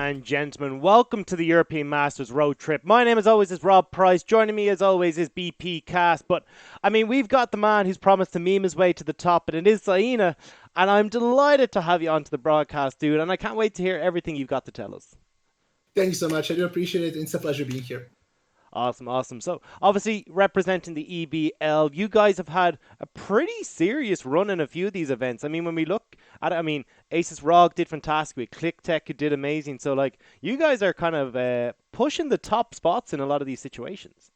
and gentlemen, welcome to the European Masters Road Trip. My name as always is Rob Price. Joining me as always is BP Cast. But I mean, we've got the man who's promised to meme his way to the top, and it is Sa1na. And I'm delighted to have you onto the broadcast, dude. And I can't wait to hear everything you've got to tell us. Thank you so much. I do appreciate it. It's a pleasure being here. Awesome. So, obviously, representing the EBL, you guys have had a pretty serious run in a few of these events. I mean, when we look at it, Aces ROG did fantastic with ClickTech, who did amazing. So, like, you guys are kind of pushing the top spots in a lot of these situations.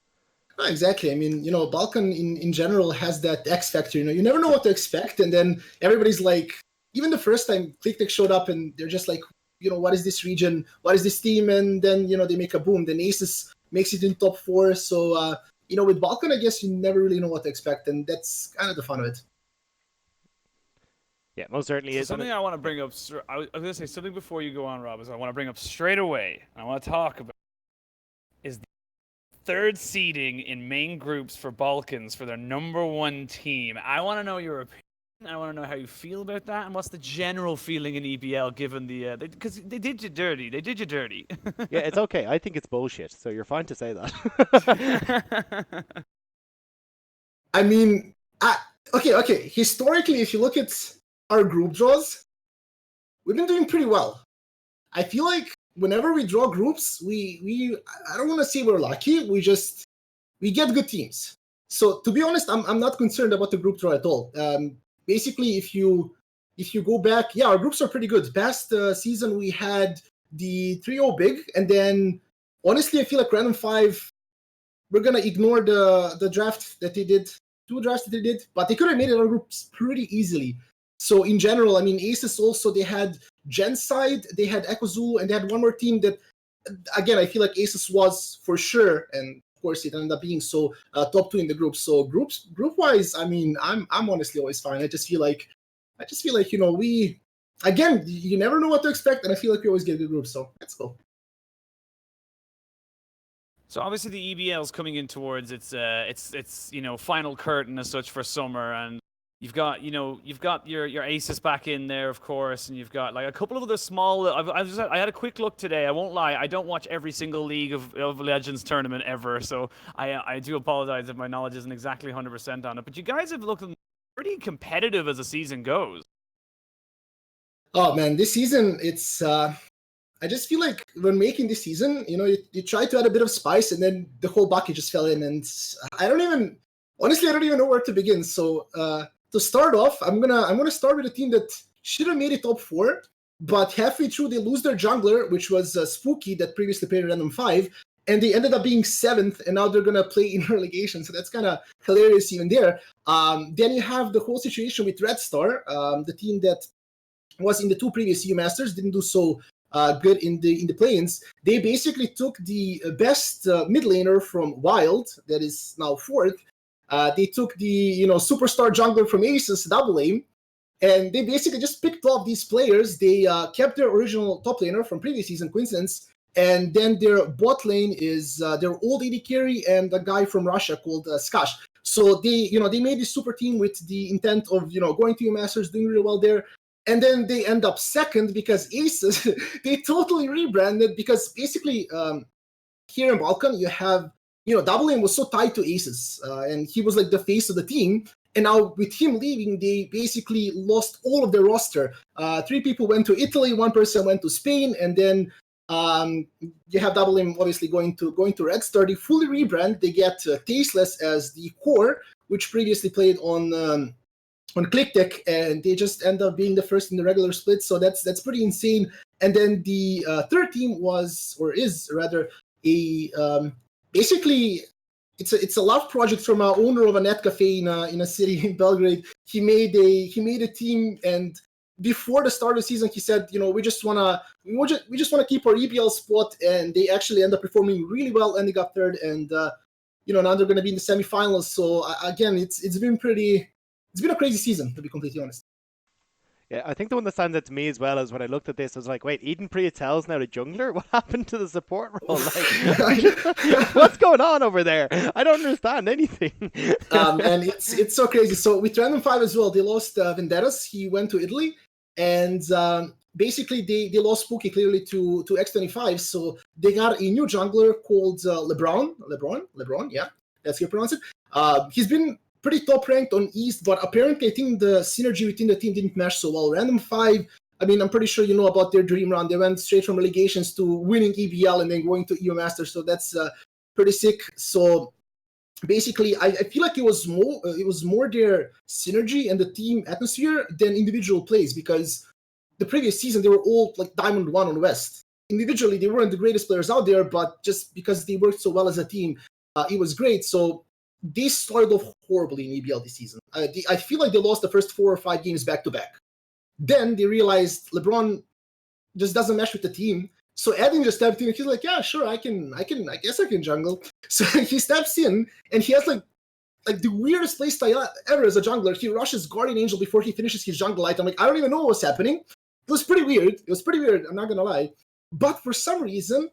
Oh, exactly. I mean, Balkan in general has that X factor. You never know what to expect. And then everybody's like, even the first time ClickTech showed up and they're just like, what is this region? What is this team? And then, they make a boom. Then Aces makes it in top 4. So, with Balkan, I guess you never really know what to expect. And that's kind of the fun of it. Yeah, most certainly is. Something I want to bring up, I was going to say something before you go on, Rob, is I want to bring up straight away, and I want to talk about, is the third seeding in main groups for Balkans for their #1 team. I want to know your opinion. I want to know how you feel about that, and what's the general feeling in EBL given because they did you dirty. They did you dirty. Yeah, it's okay. I think it's bullshit, so you're fine to say that. I mean, okay. Historically, if you look at our group draws, we've been doing pretty well. I feel like whenever we draw groups, I don't want to say we're lucky. We get good teams. So to be honest, I'm not concerned about the group draw at all. Basically, if you go back, yeah, our groups are pretty good. Past season, we had the 3-0 big, and then honestly, I feel like Random 5, we're gonna ignore the draft that they did, 2 drafts that they did, but they could have made it our groups pretty easily. So in general, I mean, Aces also, they had Genside, they had Echo Zulu, and they had one more team that, again, I feel like Aces was for sure, and of course it ended up being so top 2 in the group. So group wise, I mean, I'm honestly always fine. I just feel like we, again, you never know what to expect, and I feel like we always get good groups. So let's go. So obviously the EBL is coming in towards its final curtain as such for summer, and you've got your Aces back in there, of course, and you've got like a couple of other small. I had a quick look today. I won't lie, I don't watch every single League of Legends tournament ever, so I do apologize if my knowledge isn't exactly 100% on it. But you guys have looked pretty competitive as the season goes. Oh man, this season it's. I just feel like when making this season, you try to add a bit of spice, and then the whole bucket just fell in, and I don't even know where to begin. So to start off, I'm gonna start with a team that should have made it top 4, but halfway through they lose their jungler, which was Spooky, that previously played Random 5, and they ended up being 7th, and now they're gonna play in relegation. So that's kind of hilarious even there. Then you have the whole situation with Red Star, the team that was in the 2 previous EU Masters, didn't do so good in the play-ins. They basically took the best mid laner from Wild, that is now 4th. They took the superstar jungler from Aces, Double Aim, and they basically just picked off these players. They kept their original top laner from previous season, Coincidence, and then their bot lane is their old AD carry and a guy from Russia called Skash. So they made this super team with the intent of going to EU Masters, doing really well there. And then they end up 2nd because Aces, they totally rebranded, because basically here in Balkan, you have, Double Aim was so tied to Aces, and he was like the face of the team. And now with him leaving, they basically lost all of their roster. 3 people went to Italy, 1 person went to Spain, and then you have Double Aim obviously going to Red Star. They fully rebrand. They get Tasteless as the core, which previously played on ClickTech, and they just end up being the first in the regular split. So that's pretty insane. And then the third team is a basically it's a love project from our owner of a net cafe in a city in Belgrade. He made a team, and before the start of the season, he said, we just wanna keep our EPL spot, and they actually end up performing really well, ending up 3rd, and now they're gonna be in the semifinals. So again, it's been a crazy season, to be completely honest. Yeah, I think the one that stands out to me as well is when I looked at this, I was like, wait, Eden Prietel's now the jungler? What happened to the support role? Like, what's going on over there? I don't understand anything. And it's so crazy. So with Random 5 as well, they lost Vendettas. He went to Italy. And basically they lost Spooky clearly to X25, so they got a new jungler called LeBron, yeah, that's how you pronounce it. He's been pretty top ranked on East, but apparently I think the synergy within the team didn't mesh so well. Random 5, I mean, I'm pretty sure you know about their dream run. They went straight from relegations to winning EBL and then going to EU Masters, so that's pretty sick. So basically, I feel like it was more their synergy and the team atmosphere than individual plays, because the previous season they were all like Diamond 1 on West. Individually, they weren't the greatest players out there, but just because they worked so well as a team, it was great. So they started off horribly in EBL this season. I feel like they lost the first 4 or 5 games back to back. Then they realized LeBron just doesn't mesh with the team. So Edin just stepped in and he's like, yeah, sure, I guess I can jungle. So he steps in and he has like the weirdest playstyle ever as a jungler. He rushes Guardian Angel before he finishes his jungle item. Like, I don't even know what's happening. It was pretty weird. I'm not gonna lie. But for some reason,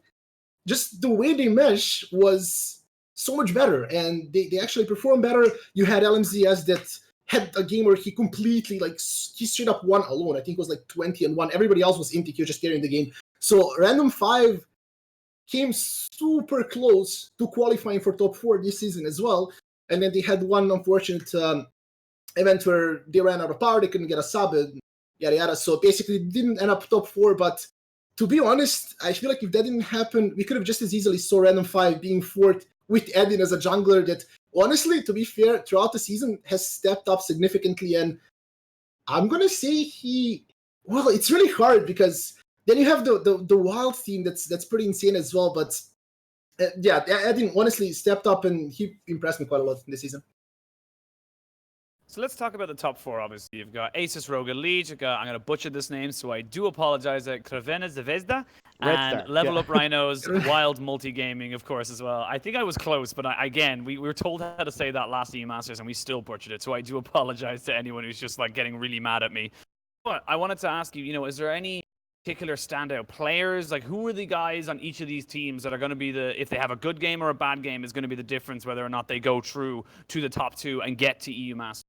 just the way they mesh was so much better, and they actually performed better. You had LMZS that had a game where he completely, like, he straight up won alone. I think it was like 20-1. Everybody else was insecure, just carrying the game. So Random 5 came super close to qualifying for top 4 this season as well. And then they had one unfortunate event where they ran out of power, they couldn't get a sub, and yada yada. So basically didn't end up top 4, but to be honest, I feel like if that didn't happen, we could have just as easily saw Random 5 being fourth with Edin as a jungler that, honestly, to be fair, throughout the season has stepped up significantly. And I'm going to say it's really hard because then you have the Wild team that's pretty insane as well. But yeah, Edin honestly stepped up and he impressed me quite a lot in this season. So let's talk about the top 4, obviously. You've got Asus Rogue Elite, I'm going to butcher this name, so I do apologize, Crvena Zvezda, and Level Up Rhinos, Wild Multi-Gaming, of course, as well. I think I was close, but again, we were told how to say that last EU Masters, and we still butchered it, so I do apologize to anyone who's just, like, getting really mad at me. But I wanted to ask you, is there any particular standout players? Like, who are the guys on each of these teams that are going to be if they have a good game or a bad game, is going to be the difference whether or not they go through to the top 2 and get to EU Masters?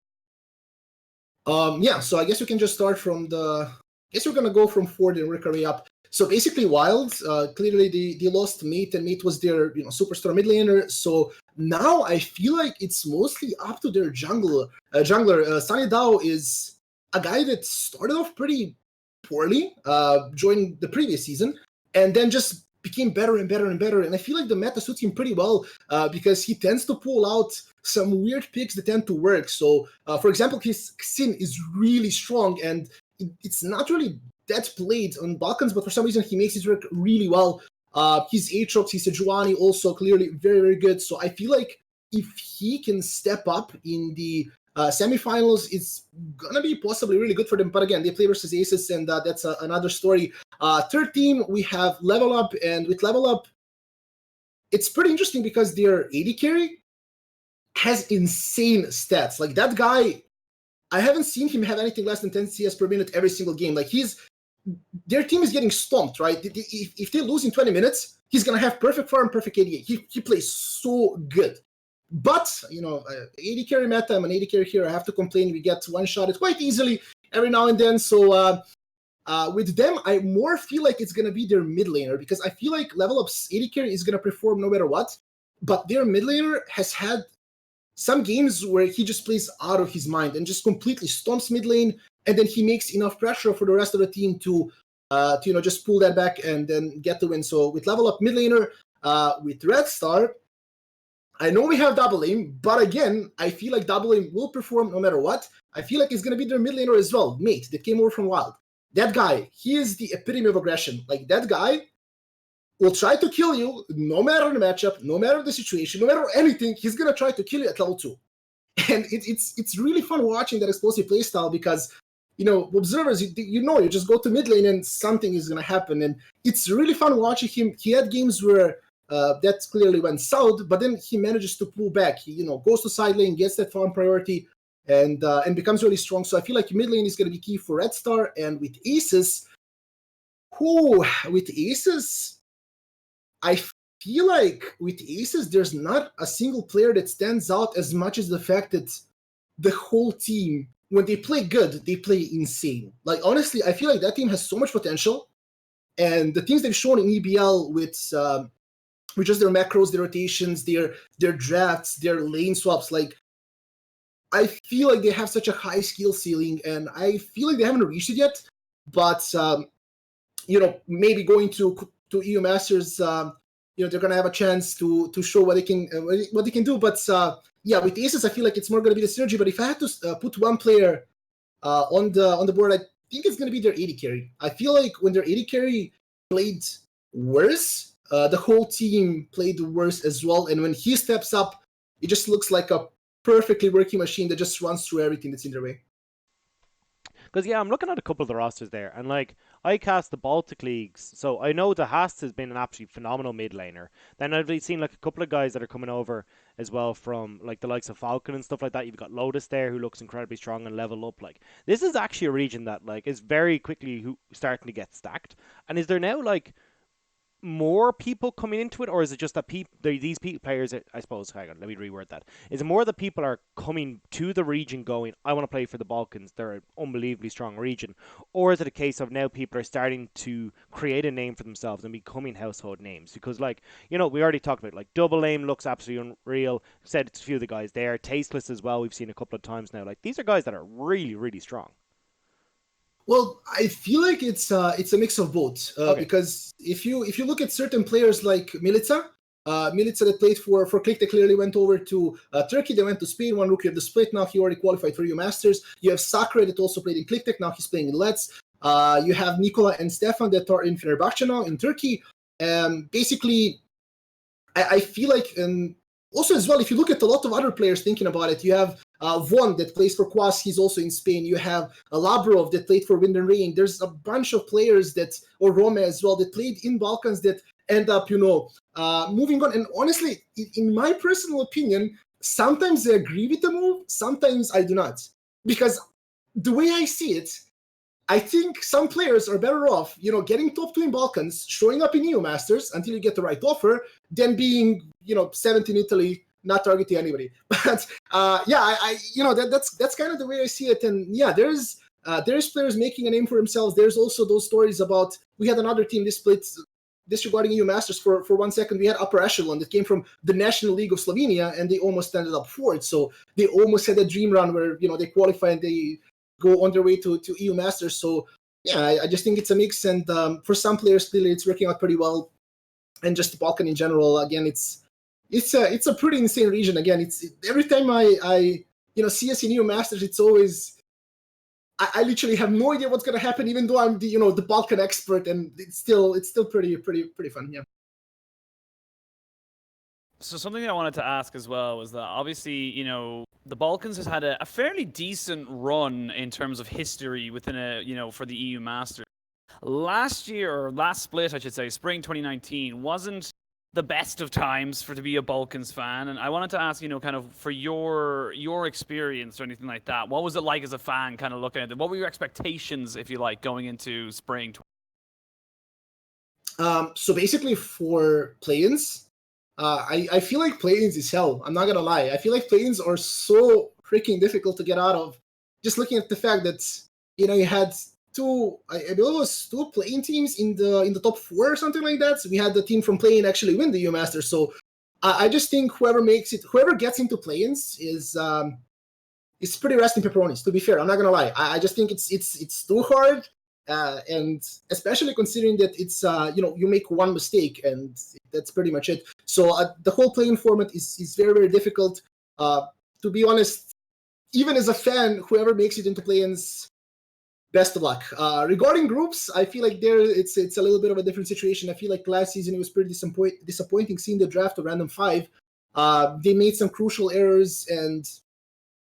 Yeah, so I guess we can just start from I guess we're going to go from 4 and work our way up. So basically Wild, clearly they lost Mate, and Mate was their superstar mid laner. So now I feel like it's mostly up to their jungler. Sa1na is a guy that started off pretty poorly, joined the previous season, and then just became better and better and better. And I feel like the meta suits him pretty well because he tends to pull out some weird picks that tend to work. So, for example, his Xin is really strong, and it's not really that played on Balkans, but for some reason he makes it work really well. His Aatrox, his Sejuani also clearly very, very good. So I feel like if he can step up in the semifinals, it's gonna be possibly really good for them. But again, they play versus Aces, and that's another story. Third team, we have Level Up, and with Level Up, it's pretty interesting because their AD carry has insane stats. Like, that guy, I haven't seen him have anything less than 10 CS per minute every single game. Like, their team is getting stomped, right? If they lose in 20 minutes, he's gonna have perfect farm, perfect AD. He plays so good. But, AD carry meta, I'm an AD carry here, I have to complain. We get one-shotted quite easily every now and then. So with them, I more feel like it's going to be their mid laner, because I feel like Level Up's AD carry is going to perform no matter what. But their mid laner has had some games where he just plays out of his mind and just completely stomps mid lane, and then he makes enough pressure for the rest of the team to just pull that back and then get the win. So with Level Up mid laner, with Red Star, I know we have Double Aim, but again, I feel like Double Aim will perform no matter what. I feel like it's going to be their mid laner as well, Mate, that came over from Wild. That guy, he is the epitome of aggression. Like, that guy will try to kill you no matter the matchup, no matter the situation, no matter anything. He's going to try to kill you at level 2. And it's really fun watching that explosive playstyle because, observers, you just go to mid lane and something is going to happen. And it's really fun watching him. He had games where that clearly went south, but then he manages to pull back. He, goes to side lane, gets that farm priority, and becomes really strong. So I feel like mid lane is going to be key for Red Star. And with Aces, I feel like with Aces, there's not a single player that stands out as much as the fact that the whole team when they play good, they play insane. Like, honestly, I feel like that team has so much potential. And the things they've shown in EBL with just their macros, their rotations, their drafts, their lane swaps, like, I feel like they have such a high skill ceiling, and I feel like they haven't reached it yet. But maybe going to EU Masters, they're gonna have a chance to show what they can do. But with Aces, I feel like it's more gonna be the synergy. But if I had to put one player on the board, I think it's gonna be their AD carry. I feel like when their AD carry played worse, the whole team played worse as well. And when he steps up, it just looks like a perfectly working machine that just runs through everything that's in their way. Because I'm looking at a couple of the rosters there, and like I cast the Baltic leagues, so I know the Hast has been an absolutely phenomenal mid laner. Then I've seen like a couple of guys that are coming over as well from like the likes of Falcon and stuff like that. You've got Lotus there, who looks incredibly strong and level up. Like this is actually a region that like is very quickly starting to get stacked. And is there now like more people coming into it, or is it just that these players? I suppose. Hang on, let me reword that. Is it more that people are coming to the region, going, "I want to play for the Balkans. They're an unbelievably strong region," or is it a case of now people are starting to create a name for themselves and becoming household names? Because, like, we already talked about like Double Aim looks absolutely unreal. Said it's a few of the guys there. Tasteless as well. We've seen a couple of times now. Like these are guys that are really, really strong. Well, I feel like it's a mix of both Okay. because if you look at certain players like Milica, that played for Click, clearly went over to Turkey. They went to Spain, won Rookie of the Split. Now he already qualified for EU Masters. You have Sakura that also played in Click. Now he's playing in Let's. You have Nikola and Stefan that are in Fenerbahce now in Turkey. Basically, I feel like, and also as well, if you look at a lot of other players thinking about it, you have Von that plays for Quas, he's also in Spain. You have Labrov that played for Wind and Rain. There's a bunch of players or Rome as well, that played in Balkans that end up, moving on. And honestly, in my personal opinion, sometimes I agree with the move, sometimes I do not. Because the way I see it, I think some players are better off, getting top 2 in Balkans, showing up in EU Masters until you get the right offer, than being, 7th in Italy, not targeting anybody. But that's kind of the way I see it. And there's players making a name for themselves. There's also those stories about, we had another team disregarding EU Masters for 1 second. We had Upper Echelon that came from the National League of Slovenia, and they almost ended up fourth. So they almost had a dream run where they qualify and they go on their way to EU Masters. So I just think it's a mix, and for some players clearly it's working out pretty well. And just Balkan in general, again, it's a pretty insane region. Again, every time I see us in EU Masters, it's always, I literally have no idea what's gonna happen, even though I'm the Balkan expert, and it's still pretty fun. Yeah. So something I wanted to ask as well was that obviously, the Balkans has had a fairly decent run in terms of history within for the EU Masters. Last year, or last split, I should say, spring 2019, wasn't the best of times to be a Balkans fan. And I wanted to ask, kind of for your experience or anything like that, what was it like as a fan kind of looking at it? What were your expectations, if you like, going into spring? So basically for play-ins, I feel like play-ins is hell. I'm not gonna lie. I feel like play-ins are so freaking difficult to get out of. Just looking at the fact that you had I believe it was 2 play-in teams in the top 4 or something like that. So we had the team from play-in actually win the EU Masters. So I just think whoever gets into play-ins is pretty resting pepperonis. To be fair, I'm not gonna lie. I just think it's too hard. And especially considering that it's you make one mistake and that's pretty much it. So the whole playing format is very, very difficult. To be honest, even as a fan, whoever makes it into play-ins, best of luck. Regarding groups, I feel like it's a little bit of a different situation. I feel like last season it was pretty disappointing seeing the draft of Random 5. They made some crucial errors, and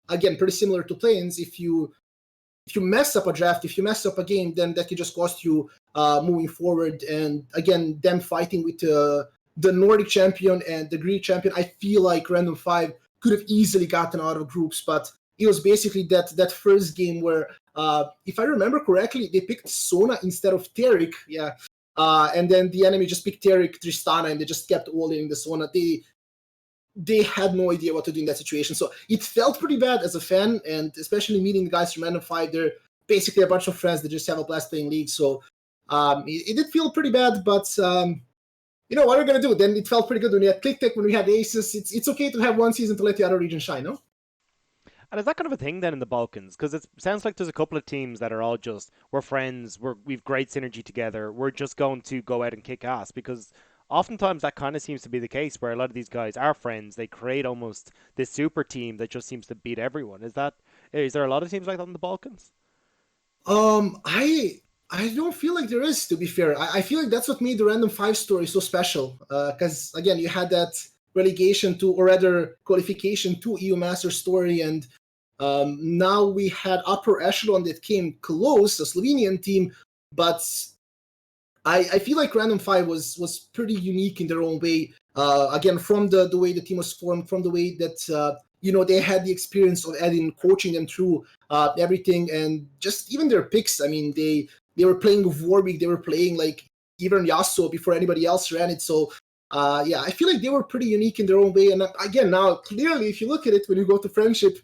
again, pretty similar to play-ins. If you mess up a draft, if you mess up a game, then that could just cost you moving forward. And again, them fighting with the Nordic champion and the Greek champion, I feel like Random 5 could have easily gotten out of groups, but it was basically that first game where, if I remember correctly, they picked Sa1na instead of Taric, and then the enemy just picked Taric, Tristana, and they just kept all in the Sa1na. they had no idea what to do in that situation. So it felt pretty bad as a fan, and especially meeting the guys from Random 5. They're basically a bunch of friends that just have a blast playing League. So it did feel pretty bad, but you know what are we gonna do? Then it felt pretty good when we had ClickTech, when we had Aces. It's okay to have one season to let the other region shine, no? And is that kind of a thing then in the Balkans? Because it sounds like there's a couple of teams that are all just, we're friends, we've great synergy together, we're just going to go out and kick ass. Because oftentimes that kind of seems to be the case where a lot of these guys are friends. They create almost this super team that just seems to beat everyone. Is there a lot of teams like that in the Balkans? I don't feel like there is, to be fair. I feel like that's what made the Random 5 story so special. Because, again, you had that relegation to, or rather qualification to EU Master story, and now we had upper echelon that came close, a Slovenian team, but I feel like Random 5 was pretty unique in their own way. Again, from the way the team was formed, from the way that they had the experience of Edin coaching them through everything, and just even their picks. I mean, they were playing with Warwick, they were playing like even Yasuo before anybody else ran it. So yeah, I feel like they were pretty unique in their own way. And again, now clearly, if you look at it, when you go to Friendship,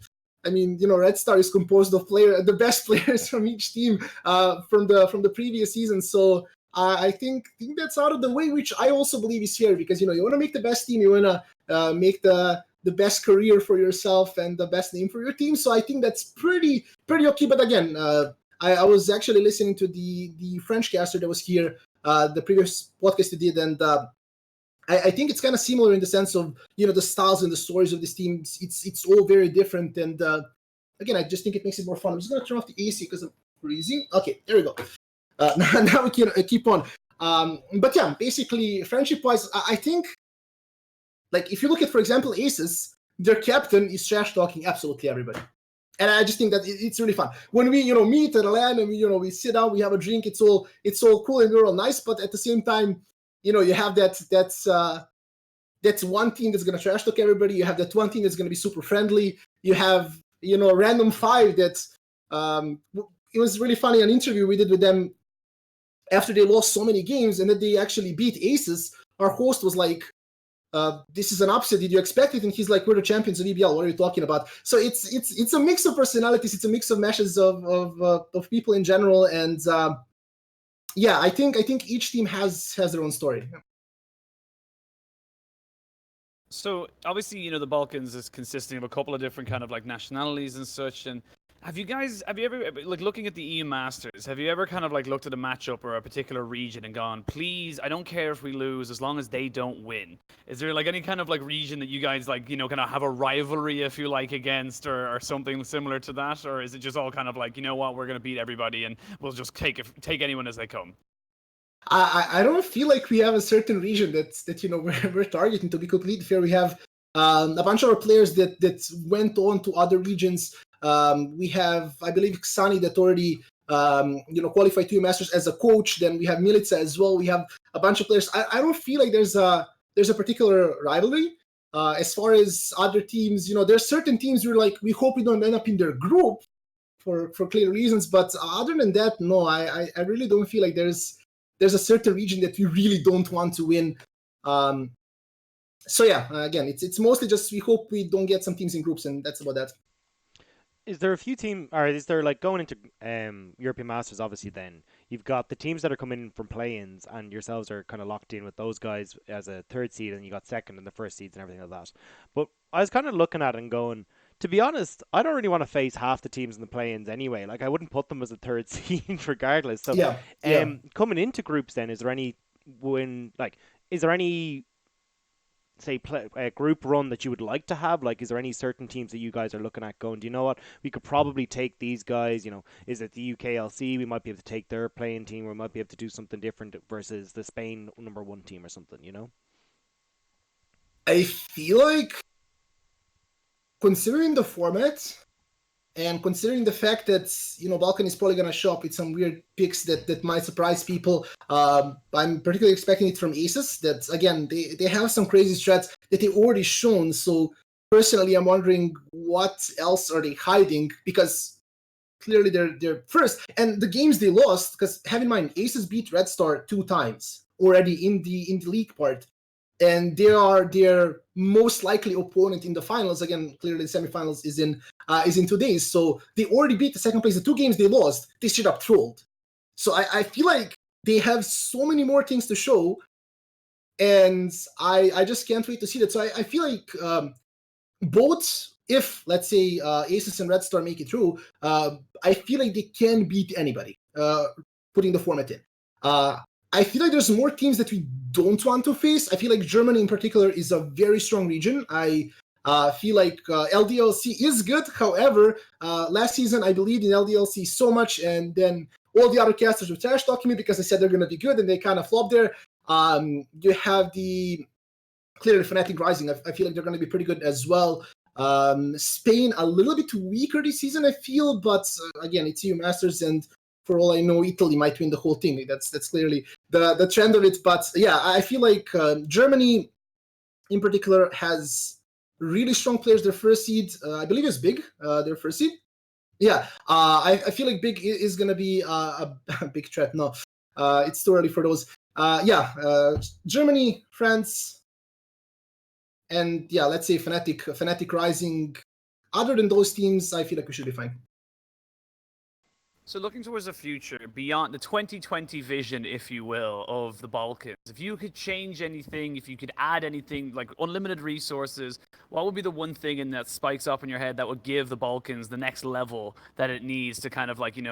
I mean, Red Star is composed of the best players from each team from the previous season. So I think that's out of the way, which I also believe is here, because you want to make the best team, you want to make the best career for yourself and the best name for your team. So I think that's pretty okay. But again, I was actually listening to the French caster that was here, the previous podcast we did, and I think it's kind of similar in the sense of the styles and the stories of this team. It's all very different, and again, I just think it makes it more fun. I'm just gonna turn off the AC because I'm freezing. Okay, there we go. Now we can keep on. But yeah, basically, friendship-wise, I think, like, if you look at, for example, Aces, their captain is trash talking absolutely everybody, and I just think that it's really fun when we meet at a LAN and we sit down, we have a drink. It's all cool and we're all nice, but at the same time, you have that's one team that's gonna trash talk everybody. You have that one team that's gonna be super friendly. You have Random 5 that it was really funny, an interview we did with them after they lost so many games and that they actually beat Aces. Our host was like, this is an upset, did you expect it? And he's like, we're the champions of EBL, what are you talking about? So it's a mix of personalities, it's a mix of meshes of people in general, and yeah, I think each team has their own story. So obviously, the Balkans is consisting of a couple of different kind of like nationalities and such. And have you ever, like, looking at the EU Masters, have you ever kind of like looked at a matchup or a particular region and gone, please, I don't care if we lose as long as they don't win? Is there like any kind of like region that you guys like, kind of have a rivalry, if you like, against, or something similar to that? Or is it just all kind of like, what, we're going to beat everybody and we'll just take anyone as they come? I don't feel like we have a certain region that we're targeting. To be completely fair, we have a bunch of our players that went on to other regions. We have, I believe, Xani that already qualified to EU Masters as a coach. Then we have Milica as well. We have a bunch of players. I don't feel like there's a particular rivalry. As far as other teams, there's certain teams where like we hope we don't end up in their group for clear reasons. But other than that, no, I really don't feel like there's a certain region that we really don't want to win. So yeah, again, it's mostly just we hope we don't get some teams in groups, and that's about that. Is there a few or is there, like, going into European Masters, obviously then, you've got the teams that are coming in from play-ins and yourselves are kind of locked in with those guys as a third seed and you got second and the first seeds and everything like that. But I was kind of looking at it and going, to be honest, I don't really want to face half the teams in the play-ins anyway. Like, I wouldn't put them as a third seed regardless. So, yeah. Coming into groups then, is there any say group run that you would like to have? Like, is there any certain teams that you guys are looking at going, do you know what, we could probably take these guys? Is it the UKLC? We might be able to take their playing team, or we might be able to do something different versus the Spain #1 team or something, I feel like, considering the format and considering the fact that Balkan is probably gonna show up with some weird picks that might surprise people, I'm particularly expecting it from Aces. That again, they have some crazy strats that they already shown. So personally, I'm wondering what else are they hiding, because clearly they're first, and the games they lost, because have in mind Aces beat Red Star 2 times already in the league part. and they are their most likely opponent in the finals. Again, clearly the semifinals is in 2 days, so they already beat the second place. The 2 games they lost, they straight up trolled. So I feel like they have so many more things to show, and I just can't wait to see that. So I feel like both, if let's say Aces and Red Star make it through, I feel like they can beat anybody, putting the format in. I feel like there's more teams that we don't want to face. I feel like Germany in particular is a very strong region. I feel like LDLC is good. However, last season I believed in LDLC so much, and then all the other casters were trash talking me because they said they're going to be good, and they kind of flopped there. You have the clearly Fnatic Rising. I feel like they're going to be pretty good as well. Spain a little bit weaker this season, I feel, but again, it's EU Masters, and for all I know, Italy might win the whole thing. That's clearly the trend of it. But yeah, I feel like Germany in particular has really strong players. Their first seed, I believe, is Big. Their first seed. Yeah, I feel like Big is going to be a big threat. No, it's too early for those. Germany, France, and yeah, let's say Fnatic Rising. Other than those teams, I feel like we should be fine. So looking towards the future, beyond the 2020 vision, if you will, of the Balkans, if you could change anything, if you could add anything, like unlimited resources, what would be the one thing in that spikes up in your head that would give the Balkans the next level that it needs to kind of like,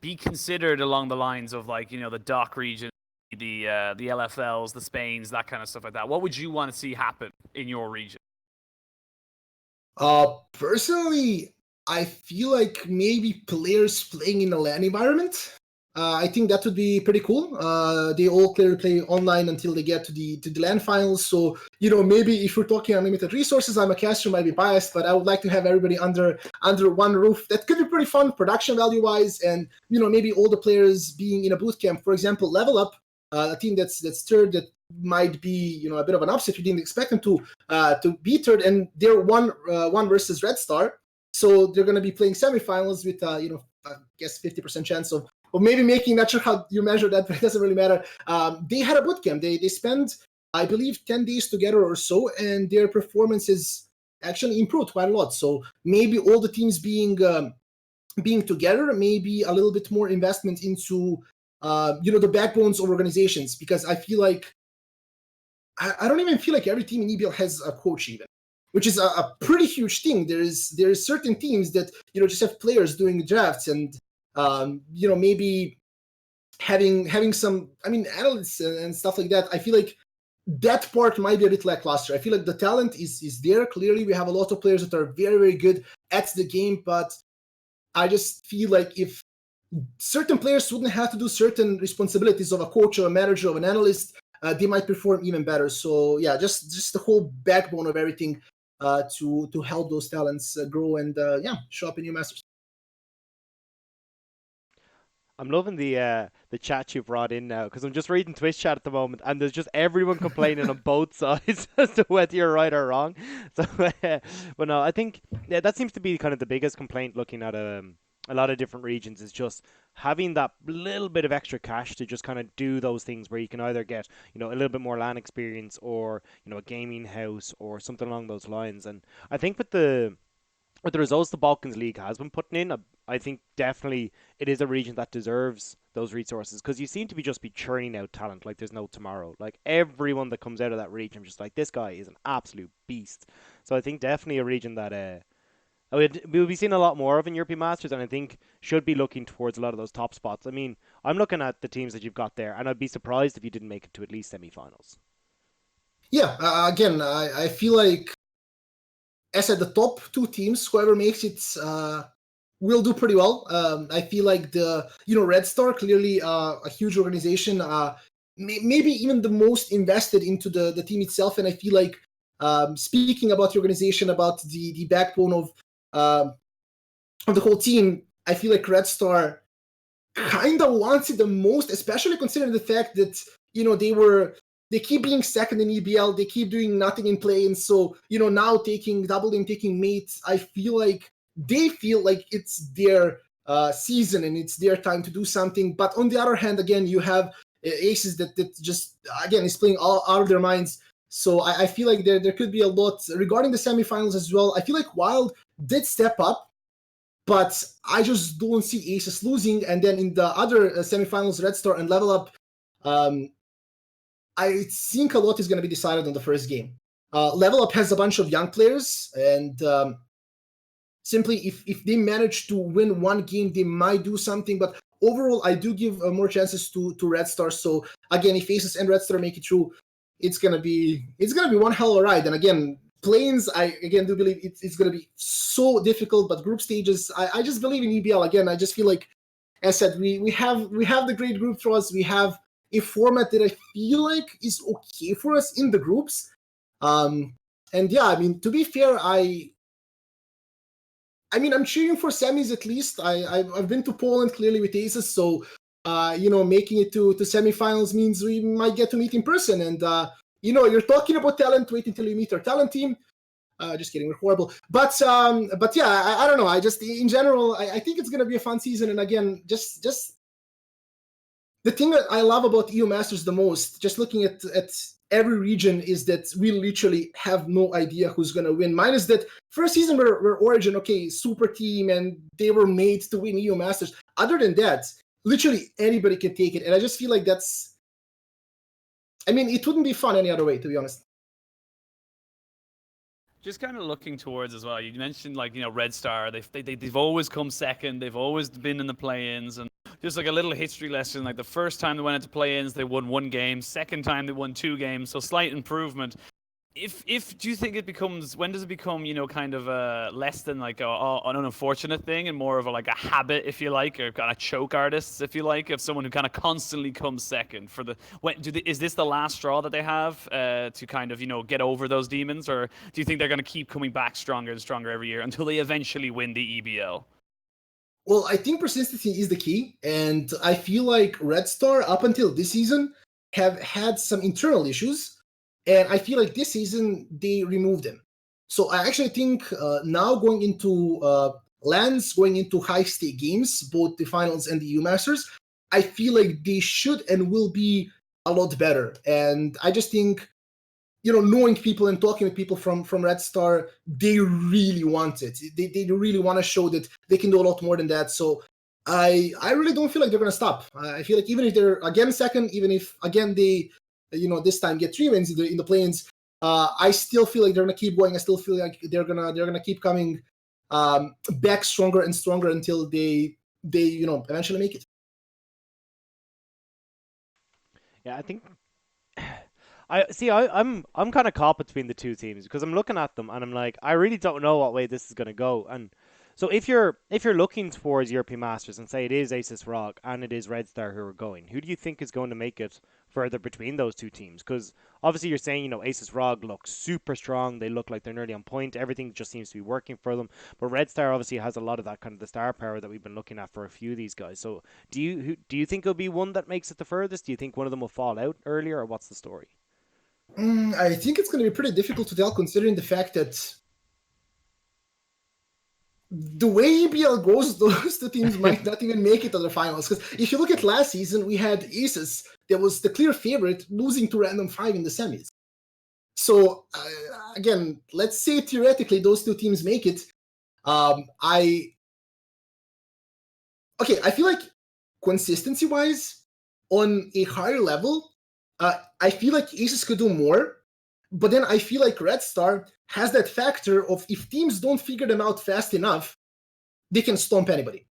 be considered along the lines of like, the DACH region, the LFLs, the Spains, that kind of stuff like that? What would you want to see happen in your region? Personally, I feel like maybe players playing in a LAN environment. I think that would be pretty cool. They all clearly play online until they get to the LAN finals. So maybe if we're talking unlimited resources, I'm a caster, might be biased, but I would like to have everybody under one roof. That could be pretty fun, production value wise, and maybe all the players being in a boot camp. For example, Level Up, a team that's third, that might be a bit of an upset. We didn't expect them to be third, and they're one versus Red Star. So they're going to be playing semifinals with, I guess 50% chance of maybe making. Not sure how you measure that, but it doesn't really matter. They had a bootcamp. They spent, I believe, 10 days together or so, and their performances actually improved quite a lot. So maybe all the teams being together, maybe a little bit more investment into, the backbones of organizations, because I feel like I don't even feel like every team in EBL has a coach even, which is a pretty huge thing. There's certain teams that just have players doing drafts and maybe having some analysts and stuff like that. I feel like that part might be a bit lackluster. I feel like the talent is there. Clearly, we have a lot of players that are very, very good at the game, but I just feel like if certain players wouldn't have to do certain responsibilities of a coach or a manager or an analyst, they might perform even better. So yeah, just the whole backbone of everything to help those talents grow and show up in new Masters. I'm loving the chat you brought in now, because I'm just reading Twitch chat at the moment, and there's just everyone complaining on both sides as to whether you're right or wrong. So, but no, I think that seems to be kind of the biggest complaint looking at a lot of different regions, is just having that little bit of extra cash to just kind of do those things where you can either get a little bit more LAN experience, or a gaming house or something along those lines. And I think with the results the Balkans League has been putting in, I think definitely it is a region that deserves those resources, because you seem to be churning out talent like there's no tomorrow. Like everyone that comes out of that region, I'm just like, this guy is an absolute beast. So I think definitely a region that we'll be seeing a lot more of in European Masters, and I think should be looking towards a lot of those top spots. I mean, I'm looking at the teams that you've got there, and I'd be surprised if you didn't make it to at least semi-finals. Yeah, again, I feel like as at the top 2 teams, whoever makes it will do pretty well. I feel like the Red Star, clearly a huge organization, maybe even the most invested into the team itself. And I feel like speaking about the organization, about the backbone of the whole team, I feel like Red Star kind of wants it the most, especially considering the fact that they keep being second in EBL, they keep doing nothing in play, and so now taking mates, I feel like they feel like it's their season and it's their time to do something. But on the other hand, again, you have Aces that just again is playing all out of their minds. So I feel like there could be a lot regarding the semifinals as well. I feel like Wild did step up, but I just don't see Aces losing. And then in the other semifinals, Red Star and Level Up, I think a lot is going to be decided on the first game. Level Up has a bunch of young players, and simply if they manage to win one game, they might do something. But overall, I do give more chances to Red Star. So again, if Aces and Red Star make it through, it's gonna be one hell of a ride. And again, planes, I again do believe it's gonna be so difficult. But group stages, I just believe in EBL. Again, I just feel like, as I said, we have the great group for us. We have a format that I feel like is okay for us in the groups. And yeah, I mean, to be fair, I'm cheering for semis at least. I've been to Poland clearly with Aces, so making it to semifinals means we might get to meet in person. And you're talking about talent. Wait until you meet our talent team. Just kidding, we're horrible. But yeah, I don't know. I just in general, I think it's gonna be a fun season. And again, just the thing that I love about EU Masters the most, just looking at every region, is that we literally have no idea who's going to win. Minus that first season where Origin, okay, super team, and they were made to win EU Masters. Other than that, literally anybody can take it. And I just feel like it wouldn't be fun any other way, to be honest. Just kind of looking towards as well. You mentioned Red Star. They've always come second. They've always been in the play-ins, and just like a little history lesson. Like the first time they went into play-ins, they won 1 game. Second time they won 2 games. So slight improvement. If do you think it becomes, when does it become kind of less than like an unfortunate thing and more of a habit, if you like, or kind of choke artists, if you like, of someone who kind of constantly comes second for the is this the last straw that they have to kind of get over those demons, or do you think they're going to keep coming back stronger and stronger every year until they eventually win the EBL? Well, I think persistency is the key, and I feel like Red Star up until this season have had some internal issues. And I feel like this season, they removed them. So I actually think now going into LANs, going into high-stake games, both the finals and the EU Masters, I feel like they should and will be a lot better. And I just think, knowing people and talking with people from Red Star, they really want it. They really want to show that they can do a lot more than that. So I really don't feel like they're going to stop. I feel like even if they're again second, even if again they this time get 3 wins in the play-ins, I still feel like they're gonna keep going. I still feel like they're gonna keep coming back stronger and stronger until they eventually make it. Yeah, I think I'm kind of caught between the two teams because I'm looking at them and I'm like, I really don't know what way this is gonna go. And so if you're looking towards European Masters and say it is Aces Rock and it is Red Star who are going, who do you think is going to make it further between those two teams? Because obviously you're saying Aces Rock looks super strong, they look like they're nearly on point, everything just seems to be working for them. But Red Star obviously has a lot of that kind of the star power that we've been looking at for a few of these guys. So do you think it'll be one that makes it the furthest? Do you think one of them will fall out earlier, or what's the story? I think it's going to be pretty difficult to tell, considering the fact that the way EPL goes, those two teams might not even make it to the finals. Because if you look at last season, we had Aces that was the clear favorite, losing to Random 5 in the semis. So again, let's say theoretically those two teams make it. I feel like consistency-wise, on a higher level, I feel like Aces could do more. But then I feel like Red Star has that factor of if teams don't figure them out fast enough, they can stomp anybody.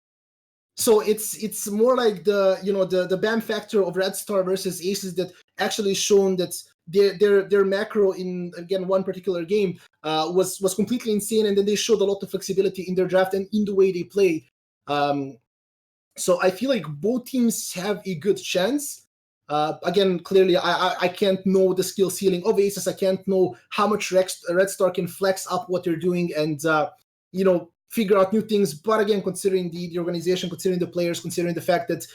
So it's more like the BAM factor of Red Star versus Aces that actually shown that their macro in, again, one particular game was completely insane, and then they showed a lot of flexibility in their draft and in the way they play. So I feel like both teams have a good chance. Again, clearly, I can't know the skill ceiling of Aces. I can't know how much Red Star can flex up what they're doing and, figure out new things. But again, considering the organization, considering the players, considering the fact that,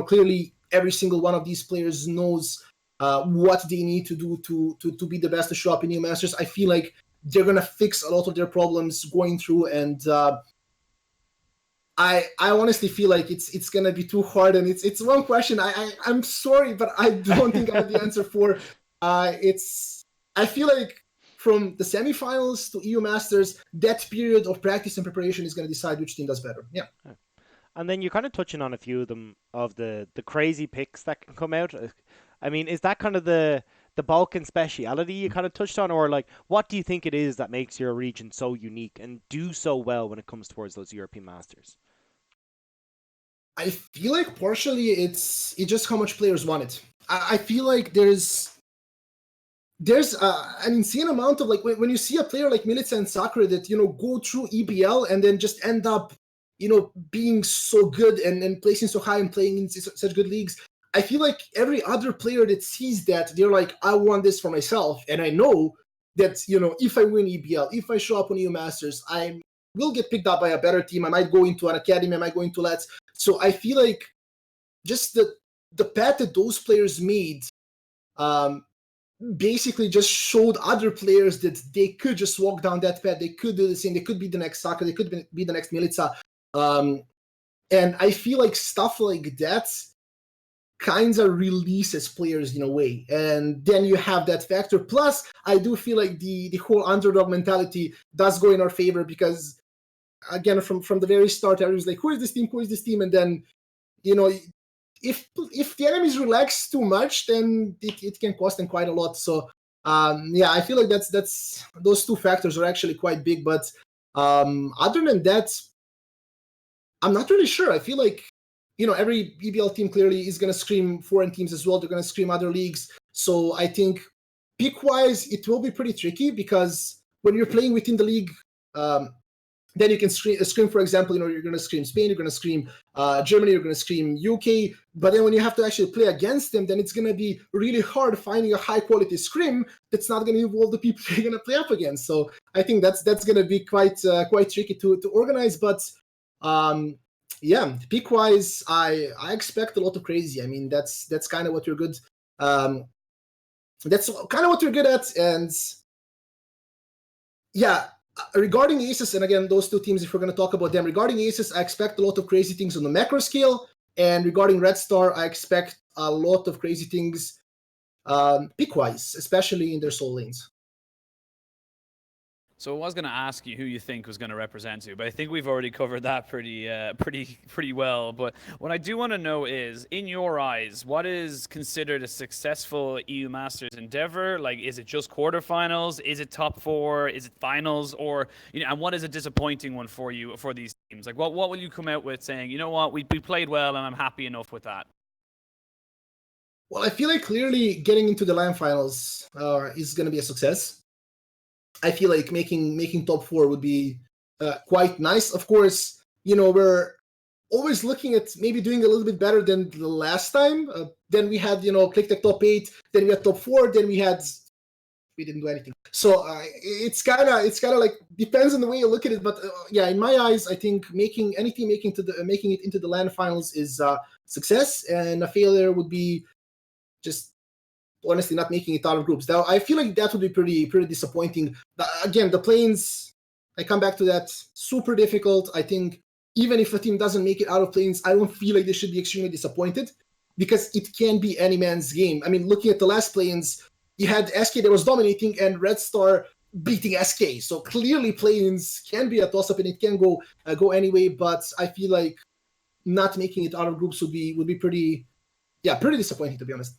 clearly every single one of these players knows what they need to do to be the best to show up in EU Masters, I feel like they're going to fix a lot of their problems going through. And I honestly feel like it's gonna be too hard, and it's one question. I'm sorry, but I don't think I have the answer for. It's I feel like from the semifinals to EU Masters, that period of practice and preparation is going to decide which team does better. Yeah. And then you're kind of touching on a few of them of the crazy picks that can come out. I mean, is that kind of the Balkan speciality you kind of touched on, or like what do you think it is that makes your region so unique and do so well when it comes towards those European Masters? I feel like partially it's just how much players want it. I feel like there's an insane amount of like when you see a player like Milica and Sakura that go through EBL and then just end up being so good and placing so high and playing in such good leagues. I feel like every other player that sees that, they're like, I want this for myself, and I know that if I win EBL, if I show up on EU Masters, I will get picked up by a better team. I might go into an academy, I might go into Let's. So I feel like just the path that those players made basically just showed other players that they could just walk down that path. They could do the same. They could be the next Saka. They could be the next Milica. And I feel like stuff like that kinds of releases players in a way. And then you have that factor. Plus, I do feel like the whole underdog mentality does go in our favor because, again, from the very start, everyone's like, who is this team? Who is this team? And then, if the enemies relax too much, then it can cost them quite a lot. So, I feel like that's those two factors are actually quite big. But other than that, I'm not really sure. I feel like every EBL team clearly is going to scream foreign teams as well. They're going to scream other leagues. So I think pick-wise, it will be pretty tricky because when you're playing within the league, then you can scream, for example, you're going to scream Spain, you're going to scream Germany, you're going to scream UK. But then when you have to actually play against them, then it's going to be really hard finding a high-quality scrim that's not going to involve the people you're going to play up against. So I think that's going to be quite tricky to organize. But pick-wise, I expect a lot of crazy. I mean, that's kind of what you're good. That's kind of what you're good at, and regarding Aces, and again, those two teams, if we're going to talk about them, regarding Aces, I expect a lot of crazy things on the macro scale, and regarding Red Star, I expect a lot of crazy things pick-wise, especially in their soul lanes. So I was going to ask you who you think was going to represent you, but I think we've already covered that pretty well. But what I do want to know is, in your eyes, what is considered a successful EU Masters endeavor? Like, is it just quarterfinals? Is it top four? Is it finals? Or and what is a disappointing one for you for these teams? Like, what will you come out with saying, you know what, we played well and I'm happy enough with that? Well, I feel like clearly getting into the LAN finals is going to be a success. I feel like making top four would be quite nice. Of course, we're always looking at maybe doing a little bit better than the last time. Then we had, ClickTech top 8, then we had top 4, then we didn't do anything. So it's kind of like depends on the way you look at it. But in my eyes, I think making it into the LAN finals is success, and a failure would be just honestly not making it out of groups. Now, I feel like that would be pretty disappointing. Again, the planes, I come back to that, super difficult. I think even if a team doesn't make it out of planes, I don't feel like they should be extremely disappointed because it can be any man's game. I mean, looking at the last planes, you had SK that was dominating and Red Star beating SK. So clearly planes can be a toss-up and it can go anyway, but I feel like not making it out of groups would be pretty disappointing, to be honest.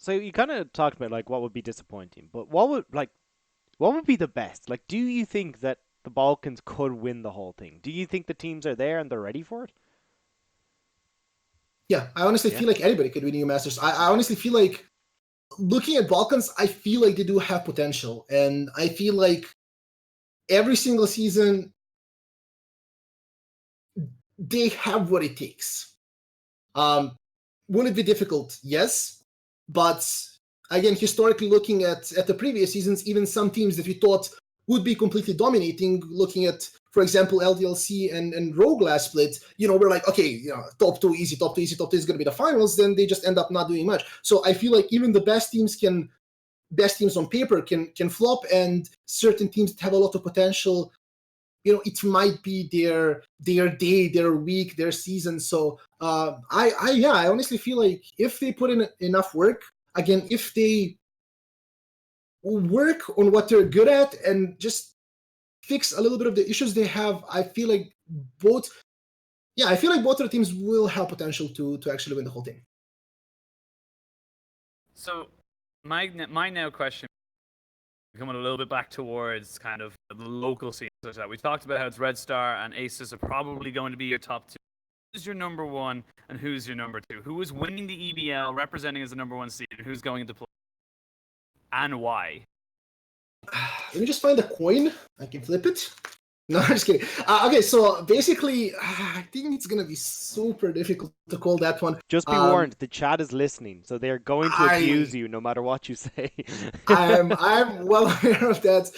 So you kind of talked about like what would be disappointing, but what would be the best? Like, do you think that the Balkans could win the whole thing? Do you think the teams are there and they're ready for it? Yeah, I honestly feel like anybody could win EU Masters. I honestly feel like looking at Balkans, I feel like they do have potential, and I feel like every single season they have what it takes. Will it be difficult? Yes. But again, historically looking at the previous seasons, even some teams that we thought would be completely dominating, looking at, for example, LDLC and Rogue last split, we're like, okay, top two easy, top two is going to be the finals, then they just end up not doing much. So I feel like even the best teams on paper can flop, and certain teams that have a lot of potential, it might be their day, their week, their season. So I honestly feel like if they put in enough work, again, if they work on what they're good at and just fix a little bit of the issues they have, I feel like both of the teams will have potential to actually win the whole thing. So my now question, coming a little bit back towards kind of the local scene. Such that we talked about how it's Red Star and Aces are probably going to be your top two. Who's your number one and who's your number two? Who is winning the EBL, representing as the number one seed, and who's going into play, and why? Let me just find a coin. I can flip it. No, I'm just kidding. Okay, so basically, I think it's gonna be super difficult to call that one. Just be warned, the chat is listening, so they're going to abuse you no matter what you say. I'm well aware of that,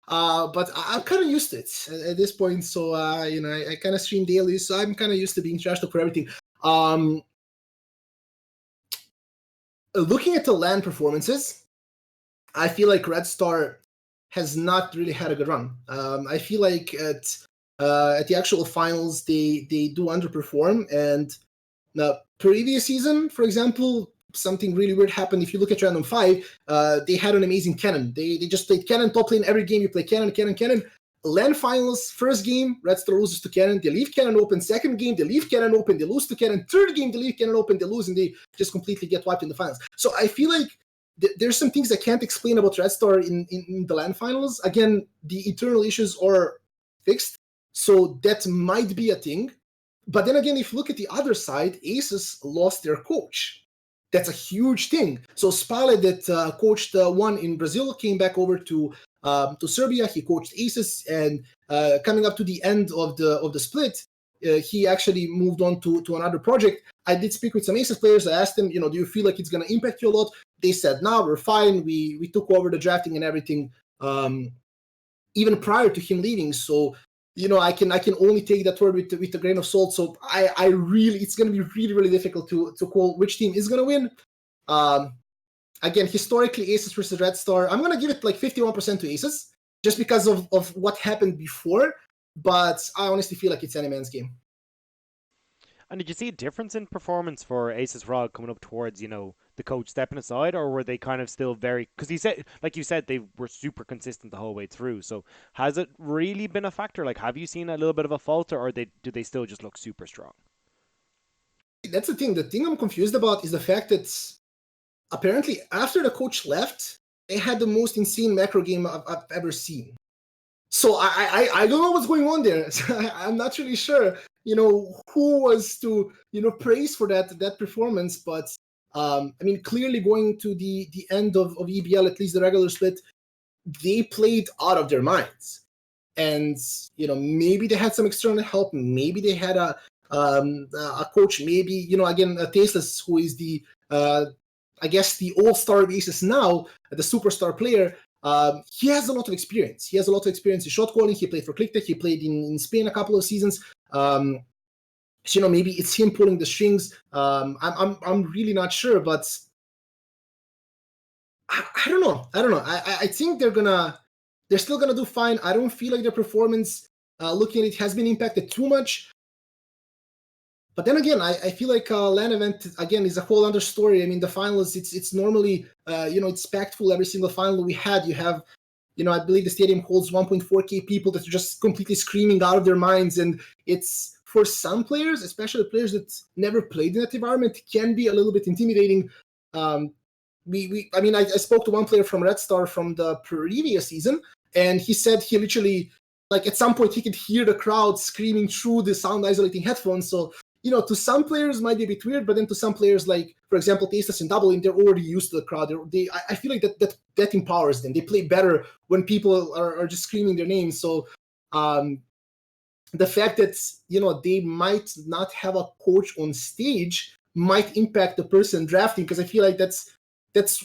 but I'm kind of used to it at this point. So I kind of stream daily, so I'm kind of used to being trash talk for everything. Looking at the LAN performances, I feel like Red Star has not really had a good run. I feel like at the actual finals, they do underperform. And the previous season, for example, something really weird happened. If you look at Random 5, they had an amazing cannon. They just played cannon top lane every game. You play cannon, cannon, cannon. LAN finals, first game, Red Star loses to cannon. They leave cannon open. Second game, they leave cannon open. They lose to cannon. Third game, they leave cannon open. They lose, and they just completely get wiped in the finals. So I feel like there's some things I can't explain about Red Star in the LAN finals. Again, the internal issues are fixed, so that might be a thing. But then again, if you look at the other side, Aces lost their coach. That's a huge thing. So Spale, that coached one in Brazil, came back over to Serbia. He coached Aces, and coming up to the end of the split, he actually moved on to another project. I did speak with some Aces players. I asked them, do you feel like it's going to impact you a lot? They said, no, we're fine. We took over the drafting and everything, even prior to him leaving. So, I can only take that word with a grain of salt. So I really, it's going to be really, really difficult to call which team is going to win. Again, historically, Aces versus Red Star, I'm going to give it like 51% to Aces, just because of what happened before. But I honestly feel like it's any man's game. And did you see a difference in performance for Aces Rog coming up towards, the coach stepping aside, or were they kind of still very, because like you said, they were super consistent the whole way through. So has it really been a factor? Like, have you seen a little bit of a falter, or do they still just look super strong? That's the thing. The thing I'm confused about is the fact that apparently after the coach left, they had the most insane macro game I've ever seen. So I don't know what's going on there. I'm not really sure, who was to, praise for that performance. But clearly going to the end of EBL, at least the regular split, they played out of their minds. And, maybe they had some external help. Maybe they had a coach, maybe, again, Tasteless, who is the, I guess, the all-star basis now, the superstar player. He has a lot of experience. He has a lot of experience in shot calling. He played for ClickTech. He played in Spain a couple of seasons. So, maybe it's him pulling the strings. I'm really not sure, but I don't know. I think they're still gonna do fine. I don't feel like their performance, looking at it, has been impacted too much. But then again, I feel like LAN event, again, is a whole other story. I mean, the finals, it's normally, it's packed full every single final we had. You have, I believe the stadium holds 1.4K people that are just completely screaming out of their minds. And it's, for some players, especially players that never played in that environment, can be a little bit intimidating. I spoke to one player from Red Star from the previous season, and he said he literally, like, at some point he could hear the crowd screaming through the sound isolating headphones. So, to some players might be a bit weird, but then to some players, like, for example, Tasteless and Double, they're already used to the crowd. I feel like that empowers them. They play better when people are just screaming their names. So the fact that, they might not have a coach on stage might impact the person drafting, because I feel like that's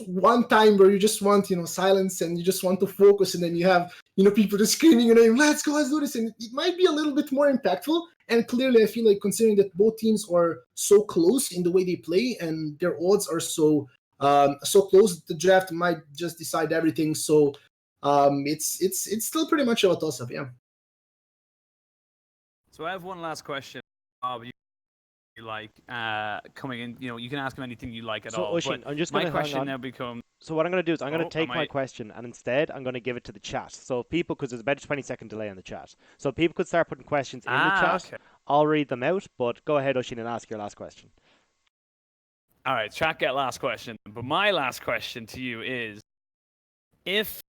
one time where you just want, silence, and you just want to focus, and then you have, people just screaming your name, let's go, let's do this, and it might be a little bit more impactful. And clearly, I feel like, considering that both teams are so close in the way they play and their odds are so close, the draft might just decide everything. So it's still pretty much a toss-up, yeah. So I have one last question. you like coming in. You know, you can ask him anything you like at So all. Oshin, But I'm just my going to hang question on. now becomes. So what I'm going to do is I'm going to Oh, take am my I? question and instead I'm going to give it to the chat. So people, because there's about a 20-second delay on the chat, so people could start putting questions in the Ah, chat. okay. I'll read them out, but go ahead, Oshin, and ask your last question. All right, chat get last question. But my last question to you is, if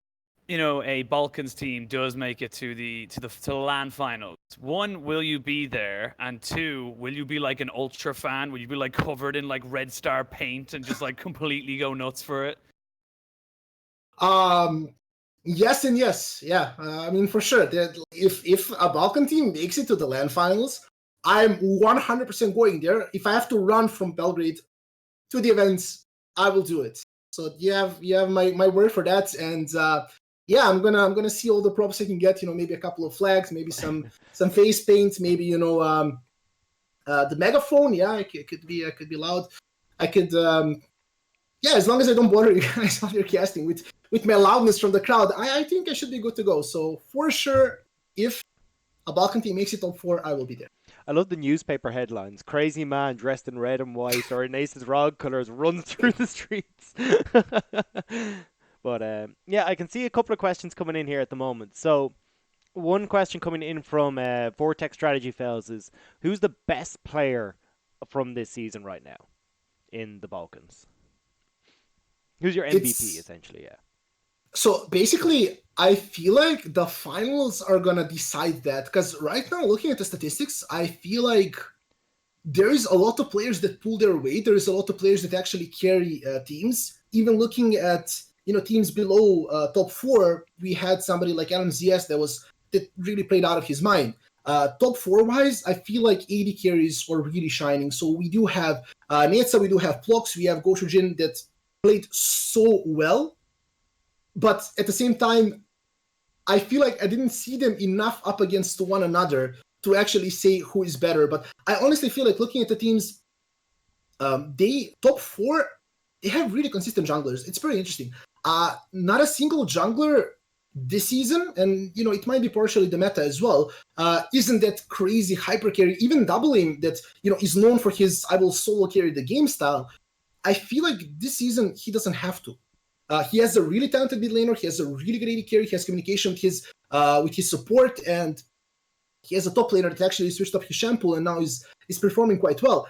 a Balkans team does make it to the LAN finals, one, will you be there? And two, will you be like an ultra fan? Will you be like covered in like Red Star paint and just like completely go nuts for it? Yes and yes. Yeah, I mean for sure. If a Balkan team makes it to the LAN finals, I'm 100% going there. If I have to run from Belgrade to the events, I will do it. So you have my word for that. And yeah, I'm gonna see all the props I can get. Maybe a couple of flags, maybe some face paint, maybe the megaphone. Yeah, it could be loud. I could yeah, as long as I don't bother you guys while you're casting with my loudness from the crowd, I think I should be good to go. So for sure, if a Balkan team makes it top 4, I will be there. I love the newspaper headlines. Crazy man dressed in red and white or in Aces Rog colours runs through the streets. But yeah, I can see a couple of questions coming in here at the moment. So one question coming in from Vortex Strategy Fails is, who's the best player from this season right now in the Balkans? Who's your MVP, It's essentially, yeah. so basically, I feel like the finals are gonna decide that because right now, looking at the statistics, I feel like there is a lot of players that pull their weight. There is a lot of players that actually carry teams. Even looking at teams below top 4, we had somebody like LMZS that really played out of his mind. Top 4 wise, I feel like AD carries were really shining. So we do have Netza, we do have Plox, we have Goshujin that played so well, but at the same time, I feel like I didn't see them enough up against one another to actually say who is better. But I honestly feel like looking at the teams, they top 4, they have really consistent junglers. It's pretty interesting. Not a single jungler this season, and it might be partially the meta as well. Isn't that crazy hyper carry? Even Double Aim that is known for his "I will solo carry the game" style. I feel like this season he doesn't have to. He has a really talented mid laner. He has a really good AD carry. He has communication with his support, and he has a top laner that actually switched up his shampoo and now is performing quite well.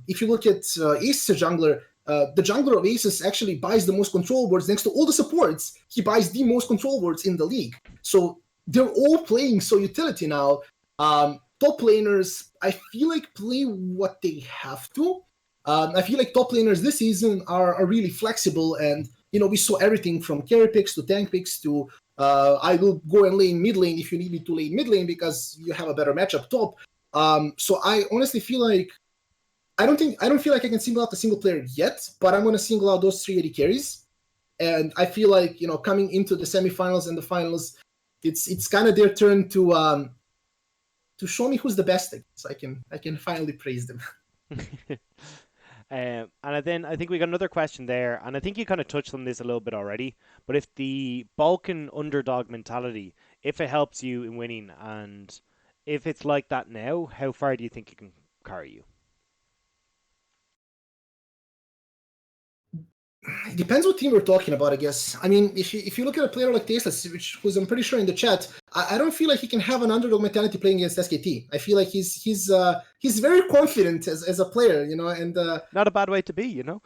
If you look at Ace jungler, the jungler of Aces actually buys the most control boards next to all the supports. He buys the most control boards in the league. So they're all playing so utility now. Top laners, I feel like play what they have to. I feel like top laners this season are really flexible, and we saw everything from carry picks to tank picks to I will go and lane mid lane if you need me to lane mid lane because you have a better matchup top. So I honestly feel like I don't feel like I can single out a single player yet, but I'm going to single out those 3 AD carries, and I feel like coming into the semifinals and the finals, it's kind of their turn to show me who's the best, so I can finally praise them. And then I think we got another question there, and I think you kind of touched on this a little bit already. But if the Balkan underdog mentality, if it helps you in winning, and if it's like that now, how far do you think it can carry you? It depends what team we're talking about, I guess. I mean, if you look at a player like Tesla, who's I'm pretty sure in the chat, I don't feel like he can have an underdog mentality playing against SKT. I feel like he's very confident as a player, and Not a bad way to be, you know.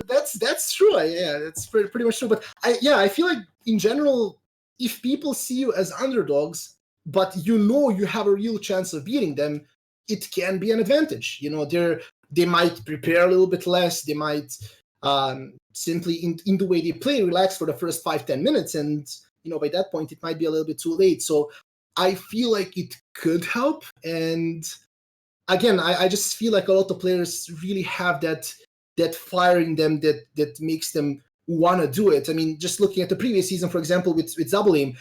that's true. Yeah, that's pretty much true. But I feel like in general, if people see you as underdogs, but you have a real chance of beating them, it can be an advantage. They might prepare a little bit less. They might simply in the way they play relax for the first 5-10 minutes, and by that point it might be a little bit too late. So I feel like it could help, and again, I just feel like a lot of players really have that fire in them that makes them want to do it. I mean, just looking at the previous season, for example, with Double Aim,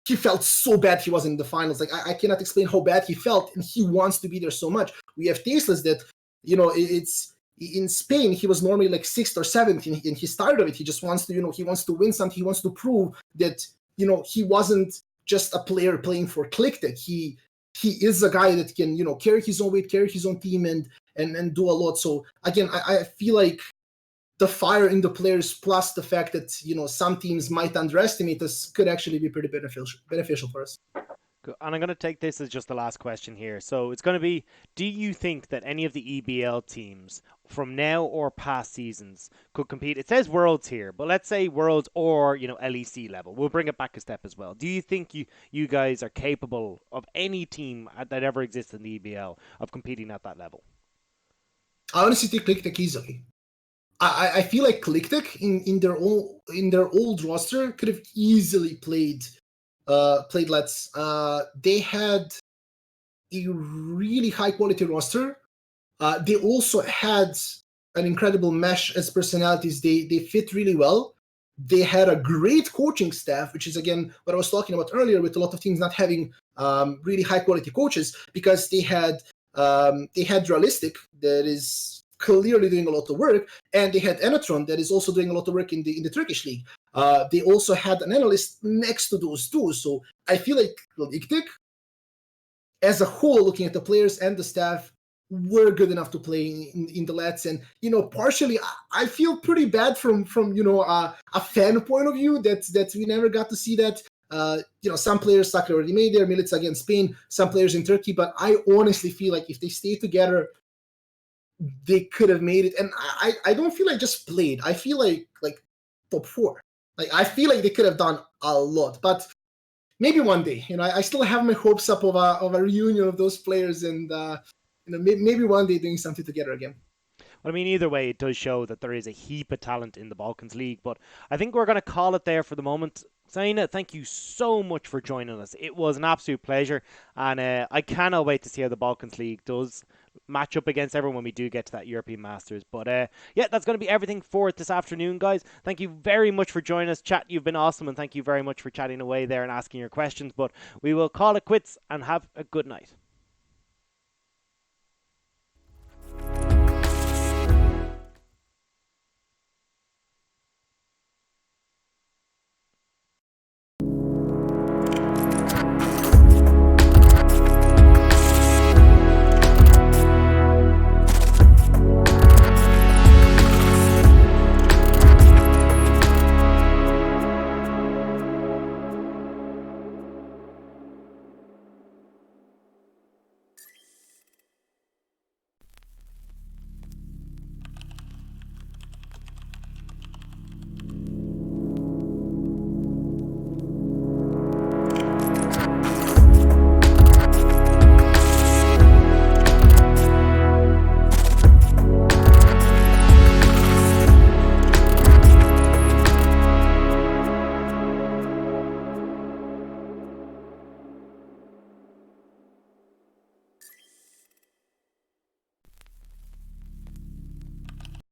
he felt so bad he wasn't in the finals. Like I cannot explain how bad he felt, and he wants to be there so much. We have Tasteless that it's in Spain. He was normally like 6th or 7th in his start of it. He just wants to he wants to win something. He wants to prove that he wasn't just a player playing for click. That he is a guy that can, carry his own weight, carry his own team, and do a lot. So again, I feel like the fire in the players plus the fact that some teams might underestimate us could actually be pretty beneficial for us. And I'm going to take this as just the last question here. So it's going to be, do you think that any of the EBL teams from now or past seasons could compete? It says Worlds here, but let's say Worlds or, LEC level. We'll bring it back a step as well. Do you think you guys are capable of any team that ever exists in the EBL of competing at that level? I honestly think ClickTech easily. I feel like ClickTech in their old roster could have easily played Let's. They had a really high quality roster. They also had an incredible mesh as personalities. They fit really well. They had a great coaching staff, which is again what I was talking about earlier, with a lot of teams not having really high quality coaches, because they had Realistic that is clearly doing a lot of work, and they had Enatron that is also doing a lot of work in the Turkish league. They also had an analyst next to those two. So I feel like Iktik, as a whole, looking at the players and the staff, were good enough to play in the Let's. And partially I feel pretty bad from a fan point of view that we never got to see that. Some players Saka already made their Milica against Spain, some players in Turkey, but I honestly feel like if they stay together, they could have made it. And I don't feel like just played. I feel like top 4. Like I feel like they could have done a lot, but maybe one day. I still have my hopes up of a reunion of those players, and maybe one day doing something together again. Well, I mean, either way, it does show that there is a heap of talent in the Balkans League. But I think we're going to call it there for the moment. Sa1na, thank you so much for joining us. It was an absolute pleasure, and I cannot wait to see how the Balkans League does match up against everyone when we do get to that European Masters. But yeah, that's going to be everything for it this afternoon, guys. Thank you very much for joining us. Chat, you've been awesome, and thank you very much for chatting away there and asking your questions. But we will call it quits and have a good night.